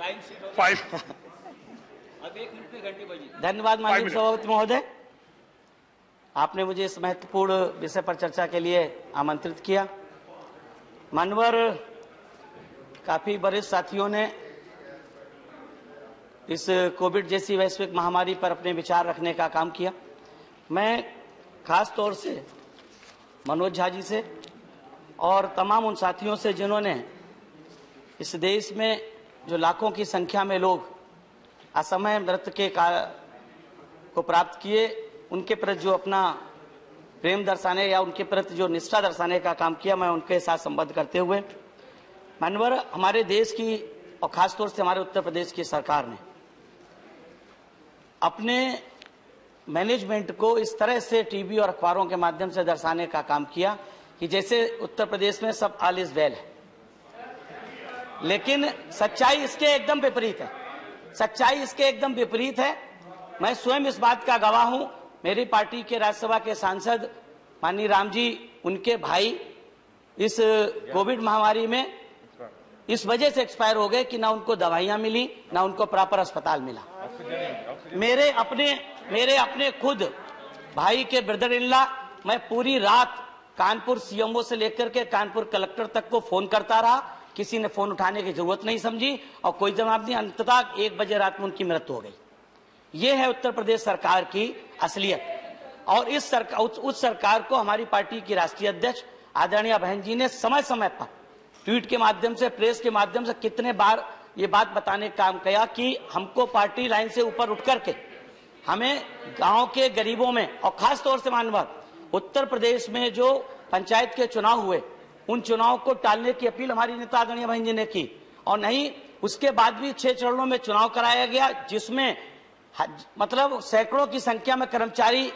5 अब 1 मिनट में घंटी बजी। धन्यवाद माननीय सभापति महोदय, आपने मुझे इस महत्वपूर्ण विषय पर चर्चा के लिए आमंत्रित किया। मान्यवर काफी वरिष्ठ साथियों ने इस कोविड जैसी वैश्विक महामारी पर अपने विचार रखने का काम किया। मैं खास तौर से मनोज झा जी से और तमाम उन साथियों से जिन्होंने इस देश में जो लाखों की संख्या में लोग असमय मृत्यु को प्राप्त किए, उनके प्रति जो अपना प्रेम दर्शाने या उनके प्रति जो निष्ठा दर्शाने का काम किया, मैं उनके साथ संबद्ध करते हुए माननीय हमारे देश की और खासतौर से हमारे उत्तर प्रदेश की सरकार ने अपने मैनेजमेंट को इस तरह से टीवी और अखबारों के माध्यम से दर्शाने का काम किया कि जैसे उत्तर प्रदेश में सब ऑल इज वेल है, लेकिन सच्चाई इसके एकदम विपरीत है। सच्चाई इसके एकदम विपरीत है। मैं स्वयं इस बात का गवाह हूं। मेरी पार्टी के राज्यसभा के सांसद माननीय राम जी, उनके भाई इस कोविड महामारी में इस वजह से एक्सपायर हो गए कि ना उनको दवाइयां मिली, ना उनको प्रॉपर अस्पताल मिला। मेरे अपने खुद भाई के ब्रदर इन लॉ, मैं पूरी रात कानपुर सीएमओ से लेकर के कानपुर कलेक्टर तक को फोन करता रहा, किसी ने फोन उठाने की जरूरत नहीं समझी और कोई जवाब नहीं। अंततः 1 बजे रात में उनकी मृत्यु हो गई। ये है उत्तर प्रदेश सरकार की असलियत। और उस सरकार को हमारी पार्टी की राष्ट्रीय अध्यक्ष आदरणीय बहन जी ने समय समय पर ट्वीट के माध्यम से, प्रेस के माध्यम से कितने बार ये बात बताने का काम किया कि हमको पार्टी लाइन से ऊपर उठ करके हमें गांव के गरीबों में और खास तौर से मानव उत्तर प्रदेश में जो पंचायत के चुनाव हुए, उन चुनाव को टालने की अपील हमारी नेता आदरणीय बहन जी ने की। और नहीं, उसके बाद भी 6 चरणों में चुनाव कराया गया, जिसमें मतलब सैकड़ों की संख्या में कर्मचारी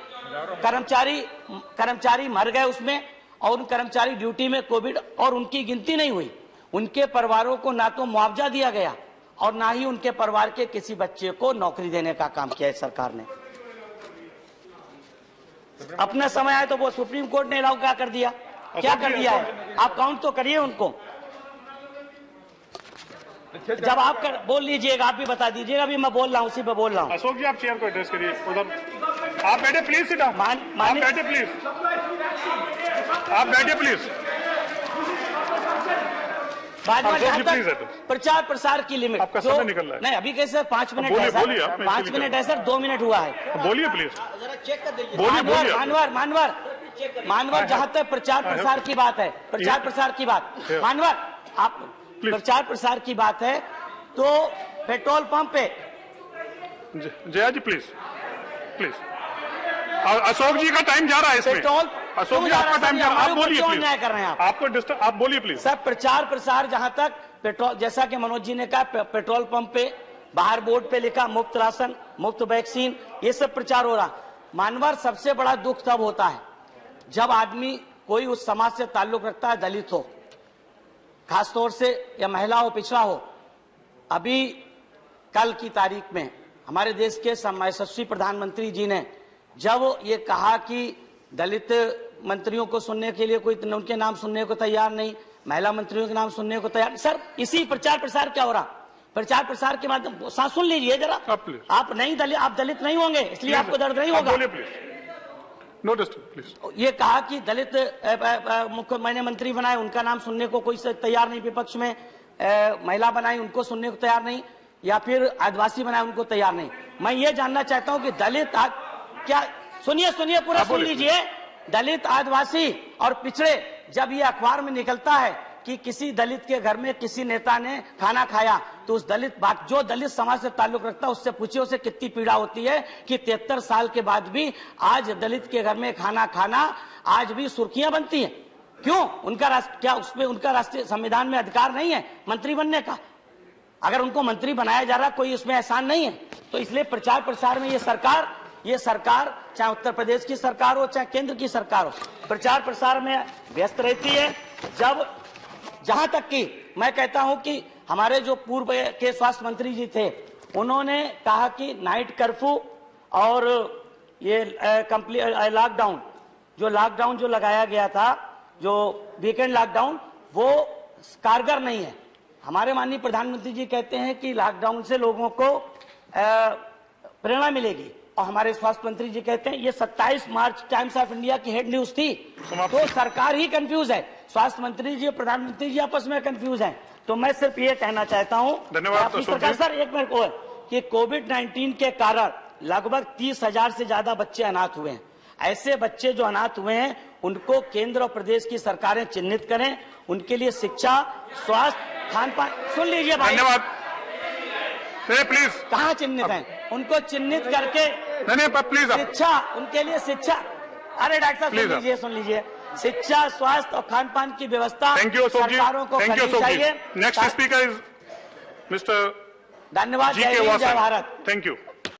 मर गए उसमें, और उन कर्मचारी ड्यूटी में कोविड, और उनकी गिनती नहीं हुई। उनके परिवारों को ना तो मुआवजा दिया गया और ना ही उनके परिवार के किसी बच्चे को नौकरी देने का काम किया इस सरकार ने। अपना समय आए तो वो सुप्रीम कोर्ट ने अलाउ कर दिया। क्या कर दिया है? आप काउंट तो करिए उनको। जब आप बोल लीजिएगा, आप भी बता दीजिएगा। अभी मैं बोल रहा हूँ, उसी पे बोल रहा हूँ। अशोक जी, आप चेयर को एड्रेस करिए। उधर आप बैठे प्लीज, सीधा आप बैठे प्लीज, आप बैठे प्लीज। प्रचार प्रसार की लिमिट आपका समय निकल रहा है। नहीं, अभी कैसे 5 मिनट है सर, 5 मिनट है सर, 2 मिनट हुआ है। बोलिए प्लीज, चेक कर दीजिए। मानवर जहाँ तक प्रचार प्रसार की बात है, प्रचार प्रसार की बात, मानवर आप प्रचार प्रसार की बात है तो पेट्रोल पंप पे जया जी प्लीज प्लीज। अशोक जी का टाइम जा रहा है इसमें। पेट्रोल अशोक जी आपका टाइम जा रहा है, आप बोलिए प्लीज। अन्याय कर रहे हैं आपको डिस्टर्ब, आप बोलिए प्लीज। सर, प्रचार प्रसार जहां तक पेट्रोल, जैसा कि मनोज जी ने कहा, पेट्रोल पंप पे बाहर बोर्ड पे लिखा मुफ्त राशन, मुफ्त वैक्सीन, ये सब प्रचार हो रहा। मानवर सबसे बड़ा दुख तब होता है जब आदमी कोई उस समाज से ताल्लुक रखता है, दलित हो खासतौर से, या महिला हो, पिछड़ा हो। अभी कल की तारीख में हमारे देश के यशस्वी प्रधानमंत्री जी ने जब ये कहा कि दलित मंत्रियों को सुनने के लिए कोई उनके नाम सुनने को तैयार नहीं, महिला मंत्रियों के नाम सुनने को तैयार। सर, इसी प्रचार प्रसार क्या हो रहा? प्रचार प्रसार के माध्यम सांस सुन लीजिए जरा। आप नहीं दलित, आप दलित नहीं होंगे, इसलिए आपको दर्द नहीं होगा। ये कहा कि दलित मुख्य मैंने मंत्री बनाए, उनका नाम सुनने को कोई तैयार नहीं, विपक्ष में महिला बनाई, उनको सुनने को तैयार नहीं, या फिर आदिवासी बनाए, उनको तैयार नहीं। मैं ये जानना चाहता हूं कि दलित क्या, सुनिए पूरा सुन लीजिए। दलित, आदिवासी और पिछड़े, जब ये अखबार में निकलता है कि किसी दलित के घर में किसी नेता ने खाना खाया, तो उस जो दलित समाज से ताल्लुक रखता है उससे पूछिए उसे कितनी पीड़ा होती है कि 73 साल के बाद भी आज दलित के घर में खाना खाना आज भी सुर्खियां बनती हैं। क्यों? क्या उसमें उनका राष्ट्रीय संविधान में अधिकार नहीं है मंत्री बनने का? अगर उनको मंत्री बनाया जा रहा, कोई उसमें एहसान नहीं है। तो इसलिए प्रचार प्रसार में ये सरकार चाहे उत्तर प्रदेश की सरकार हो चाहे केंद्र की सरकार हो, प्रचार प्रसार में व्यस्त रहती है। जहां तक कि मैं कहता हूं कि हमारे जो पूर्व के स्वास्थ्य मंत्री जी थे, उन्होंने कहा कि नाइट कर्फ्यू और ये लॉकडाउन जो लगाया गया था, जो वीकेंड लॉकडाउन, वो कारगर नहीं है। हमारे माननीय प्रधानमंत्री जी कहते हैं कि लॉकडाउन से लोगों को प्रेरणा मिलेगी, और हमारे स्वास्थ्य मंत्री जी कहते हैं, ये 27 मार्च टाइम्स ऑफ इंडिया की हेड न्यूज थी। तो सरकार ही कंफ्यूज है, स्वास्थ्य मंत्री जी और प्रधानमंत्री जी आपस में कंफ्यूज हैं। तो मैं सिर्फ ये कहना चाहता हूँ, धन्यवाद सरकार सर एक मिनट को, कि कोविड-19 के कारण लगभग 30,000 से ज्यादा बच्चे अनाथ हुए हैं। ऐसे बच्चे जो अनाथ हुए हैं उनको केंद्र और प्रदेश की सरकारें चिन्हित करें, उनके लिए शिक्षा, स्वास्थ्य, खान पान, सुन लीजिए भाई, धन्यवाद। प्लीज कहाँ चिन्हित हैं, उनको चिन्हित करके प्लीज शिक्षा, उनके लिए शिक्षा, अरे डॉक्टर साहब सुन लीजिए, शिक्षा, स्वास्थ्य और खान पान की व्यवस्था थैंक यू सरकारों को करनी चाहिए। नेक्स्ट स्पीकर इज मिस्टर धन्यवाद। जय हिंद, जय भारत। Thank you.